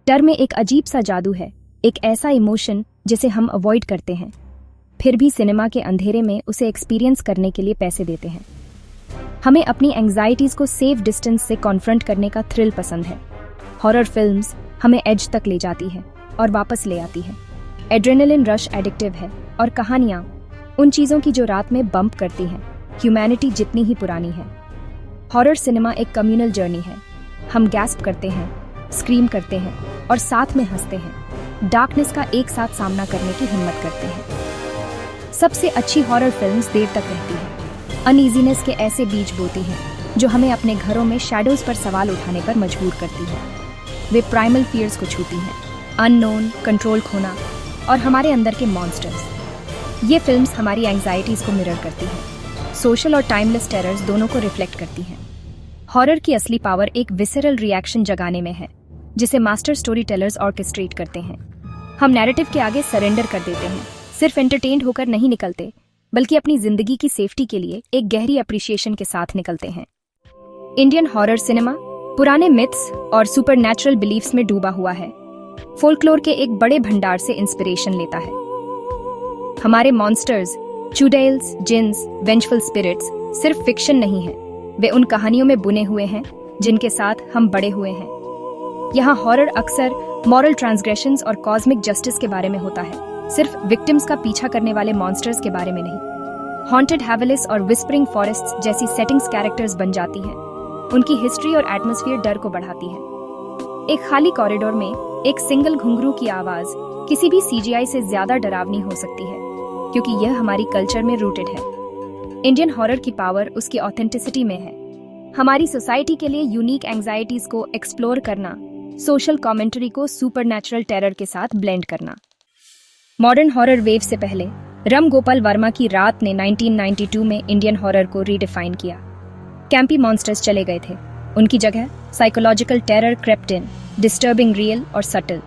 डर में एक अजीब सा जादू है, एक ऐसा इमोशन जिसे हम अवॉइड करते हैं, फिर भी सिनेमा के अंधेरे में उसे एक्सपीरियंस करने के लिए पैसे देते हैं। हमें अपनी एंग्जाइटीज को सेफ डिस्टेंस से कॉन्फ्रंट करने का थ्रिल पसंद है। हॉरर फिल्म्स हमें एज तक ले जाती है और वापस ले आती है। एड्रेनलिन रश एडिक्टिव है और कहानियां उन चीजों की जो रात में बम्प करती हैं, ह्यूमैनिटी जितनी ही पुरानी है। हॉरर सिनेमा एक कम्युनल जर्नी है। हम गैस्प करते हैं, स्क्रीम करते हैं और साथ में हंसते हैं, डार्कनेस का एक साथ सामना करने की हिम्मत करते हैं। सबसे अच्छी हॉरर फिल्म्स देर तक रहती हैं, अनईजीनेस के ऐसे बीज बोती हैं जो हमें अपने घरों में शैडोज पर सवाल उठाने पर मजबूर करती हैं। वे प्राइमल फियर्स को छूती हैं, अननोन, कंट्रोल खोना और हमारे अंदर के मॉन्स्टर्स। ये फिल्म्स हमारी एंग्जाइटीज को मिरर करती हैं, सोशल और टाइमलेस टेरर्स दोनों को रिफ्लेक्ट करती हैं। हॉरर की असली पावर एक विसरल रिएक्शन जगाने में है, जिसे मास्टर स्टोरी टेलर्स ऑर्केस्ट्रेट करते हैं। हम नैरेटिव के आगे सरेंडर कर देते हैं, सिर्फ एंटरटेन्ड होकर नहीं निकलते, बल्कि अपनी जिंदगी की सेफ्टी के लिए एक गहरी अप्रिसिएशन के साथ निकलते हैं। इंडियन हॉरर सिनेमा पुराने मिथ्स और सुपरनैचुरल बिलीफ्स में डूबा हुआ है, फोल्कलोर के एक बड़े भंडार से इंस्पिरेशन लेता है। हमारे मॉन्स्टर्स, चुडेल्स, जिन्स, वेंजफुल स्पिरिट्स सिर्फ फिक्शन नहीं है, वे उन कहानियों में बुने हुए हैं जिनके साथ हम बड़े हुए हैं। यहाँ हॉरर अक्सर मॉरल ट्रांसग्रेशंस और कॉस्मिक जस्टिस के बारे में होता है, सिर्फ विक्टिम्स का पीछा करने वाले मॉन्स्टर्स के बारे में नहीं। हॉन्टेड हैवेलिस और विस्परिंग फॉरेस्ट्स जैसी सेटिंग्स कैरेक्टर्स बन जाती हैं। उनकी हिस्ट्री और एटमॉस्फेयर डर को बढ़ाती है। एक खाली कॉरिडोर में एक सिंगल घुंघरू की आवाज किसी भी सीजीआई से ज्यादा डरावनी हो सकती है, क्योंकि यह हमारी कल्चर में रूटेड है। इंडियन हॉरर की पावर उसकी ऑथेंटिसिटी में है। हमारी सोसाइटी के लिए यूनिक एंग्जाइटीज को एक्सप्लोर करना, सोशल कमेंट्री को सुपरनैचुरल टेरर के साथ ब्लेंड करना। मॉडर्न हॉरर वेव से पहले राम गोपाल वर्मा की रात ने 1992 में इंडियन हॉरर को रीडिफाइन किया। कैंपी मॉन्स्टर्स चले गए थे, उनकी जगह साइकोलॉजिकल टेरर क्रेप्ट इन, डिस्टर्बिंग रियल और सटल।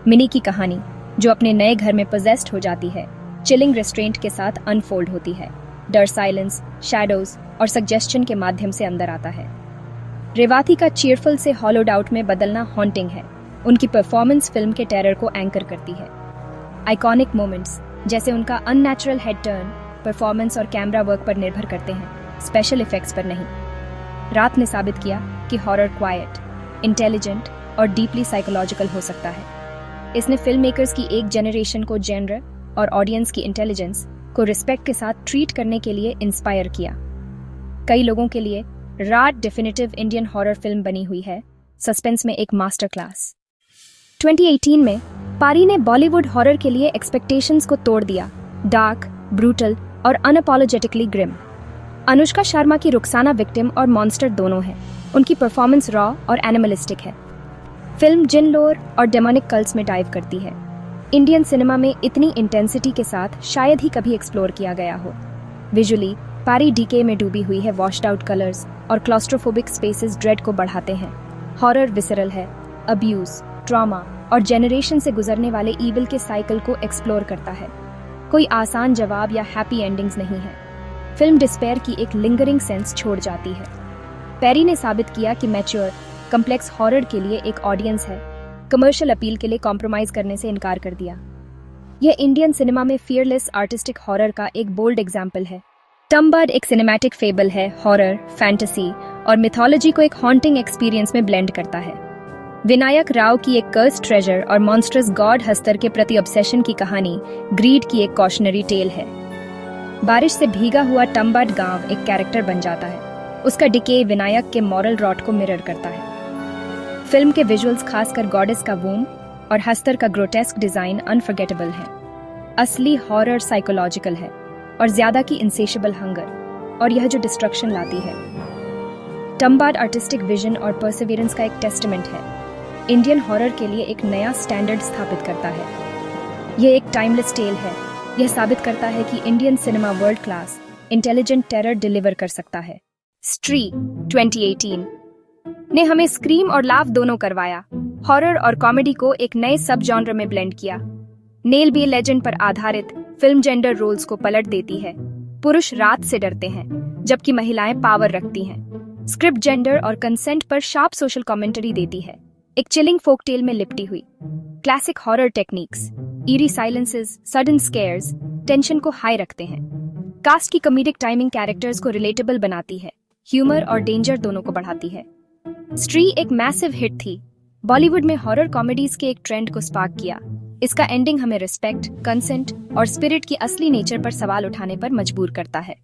मिनी की कहानी, जो अपने नए घर में पोजेस्ड हो जाती है, चिलिंग रेस्ट्रेंट के साथ अनफोल्ड होती है। डर साइलेंस, शैडोज और सजेस्शन के माध्यम से अंदर आता है। रेवाती का चीयरफुल से हॉलोड आउट में बदलना हॉन्टिंग है। उनकी परफॉर्मेंस फिल्म के टेरर को एंकर करती है। आइकॉनिक मोमेंट्स जैसे उनका अननेचुरल हेड टर्न, परफॉर्मेंस और कैमरा वर्क पर निर्भर करते हैं, स्पेशल इफेक्ट्स पर नहीं। रात ने साबित किया कि हॉरर क्वाइट, इंटेलिजेंट और डीपली साइकोलॉजिकल हो सकता है। इसने फिल्म मेकर्स की एक जनरेशन को जेनर और ऑडियंस की इंटेलिजेंस को रिस्पेक्ट के साथ ट्रीट करने के लिए इंस्पायर किया। कई लोगों के लिए रात डेफिनेटिव इंडियन हॉरर फिल्म बनी हुई है, सस्पेंस में एक मास्टर क्लास। 2018 में पारी ने बॉलीवुड हॉरर के लिए एक्सपेक्टेशंस को तोड़ दिया, डार्क, ब्रूटल और अनअपॉलोजेटिकली ग्रिम। अनुष्का शर्मा की रुखसाना विक्टिम और मॉन्स्टर दोनों हैं। उनकी परफॉर्मेंस रॉ और एनिमलिस्टिक है। फिल्म जिन लोर और डेमोनिक कल्ट्स में डाइव करती है। इंडियन सिनेमा में इतनी इंटेंसिटी के साथ शायद ही कभी एक्सप्लोर किया गया हो। विजुअली पारी डीके में डूबी हुई है, वॉश्ड आउट कलर्स और क्लॉस्ट्रोफोबिक स्पेसेस ड्रेड को बढ़ाते हैं। हॉरर विसरल है, अब्यूज, ट्रॉमा और जेनरेशन से गुजरने वाले ईविल के साइकिल को एक्सप्लोर करता है। कोई आसान जवाब या हैप्पी एंडिंग्स नहीं है। फिल्म डिस्पेयर की एक लिंगरिंग सेंस छोड़ जाती है। पेरी ने साबित किया कि मैच्योर, कम्प्लेक्स हॉरर के लिए एक ऑडियंस है, कमर्शियल अपील के लिए कॉम्प्रोमाइज करने से इनकार कर दिया। यह इंडियन सिनेमा में फियरलेस आर्टिस्टिक हॉरर का एक बोल्ड एग्जाम्पल है। टम्बाड एक सिनेमैटिक फेबल है, हॉरर, फैंटेसी और मिथोलॉजी को एक हॉन्टिंग एक्सपीरियंस में ब्लेंड करता है। विनायक राव की एक कर्स ट्रेजर और मॉन्स्ट्रस गॉड हस्तर के प्रति ऑब्सेशन की कहानी ग्रीड की एक कॉशनरी टेल है। बारिश से भीगा हुआ टम्बाड गांव एक कैरेक्टर बन जाता है। उसका डिके विनायक के मॉरल रॉट को मिरर करता है। फिल्म के विजुअल्स, खासकर गॉडेस का वूम और हस्तर का ग्रोटेस्क डिजाइन अनफॉरगेटेबल है। असली हॉरर साइकोलॉजिकल है और ज्यादा की इंसेशेबल हंगर और यह जो डिस्ट्रक्शन लाती है। टम्बाड आर्टिस्टिक विजन और परसिवियरेंस का एक टेस्टमेंट है। इंडियन हॉरर के लिए एक नया स्टैंडर्ड स्थापित करता है। यह एक टाइमलेस टेल है। यह साबित करता है कि Indian cinema world class intelligent terror deliver कर सकता है। स्ट्री 2018 ने हमें स्क्रीम और लाफ दोनों करवाया। हॉरर और कॉमेडी को एक नए सब जॉनर में ब्लेंड किया। नेल बी लेजेंड पर आधारित फिल्म जेंडर रोल्स को पलट देती है। पुरुष रात से डरते हैं, जबकि महिलाएं पावर रखती हैं। स्क्रिप्ट जेंडर और कंसेंट पर शार्प सोशल कमेंट्री देती है। एक चिलिंग फोकटेल में लिपटी हुई। Classic horror techniques, eerie silences, sudden scares tension को हाई रखते हैं। कास्ट की कॉमेडिक टाइमिंग कैरेक्टर्स को रिलेटेबल बनाती है, ह्यूमर और डेंजर दोनों को बढ़ाती है। स्त्री एक मैसिव हिट थी, बॉलीवुड में हॉरर कॉमेडीज के एक ट्रेंड को स्पार्क किया। इसका एंडिंग हमें रिस्पेक्ट, कंसेंट और स्पिरिट की असली नेचर पर सवाल उठाने पर मजबूर करता है।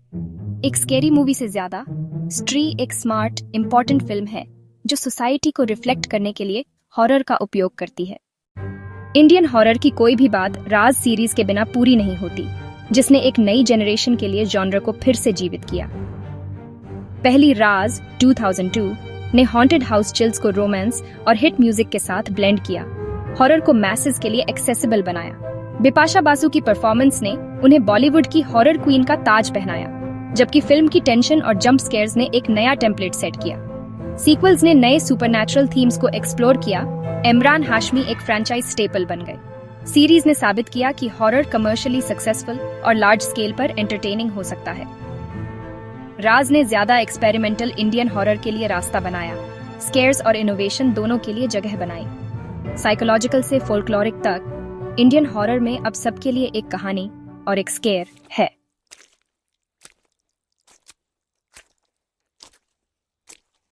एक स्केरी मूवी से ज्यादा स्त्री एक स्मार्ट, इंपॉर्टेंट फिल्म है जो सोसाइटी को रिफ्लेक्ट करने के लिए हॉरर का उपयोग करती है। इंडियन हॉरर की कोई भी बात राज सीरीज के बिना पूरी नहीं होती, जिसने एक नई जनरेशन के लिए जॉनर को फिर से जीवित किया। पहली राज 2002 ने हॉन्टेड हाउस चिल्स को रोमांस और हिट म्यूजिक के साथ ब्लेंड किया, हॉरर को मैसेज के लिए एक्सेसिबल बनाया। बिपाशा बासु की परफॉर्मेंस ने उन्हें बॉलीवुड की हॉरर क्वीन का ताज पहनाया, जबकि फिल्म की टेंशन और जंप स्केयर्स ने एक नया टेम्पलेट सेट किया। सीक्वल्स ने नए सुपरनैचुरल थीम्स को एक्सप्लोर किया। इमरान हाशमी एक फ्रेंचाइज स्टेपल बन गए। सीरीज ने साबित किया कि हॉरर कमर्शियली सक्सेसफुल और लार्ज स्केल पर एंटरटेनिंग हो सकता है। राज ने ज्यादा एक्सपेरिमेंटल इंडियन हॉरर के लिए रास्ता बनाया, स्केयर्स और इनोवेशन दोनों के लिए जगह बनाई। साइकोलॉजिकल से फोल्कलोरिक तक इंडियन हॉरर में अब सबके लिए एक कहानी और एक स्केयर है।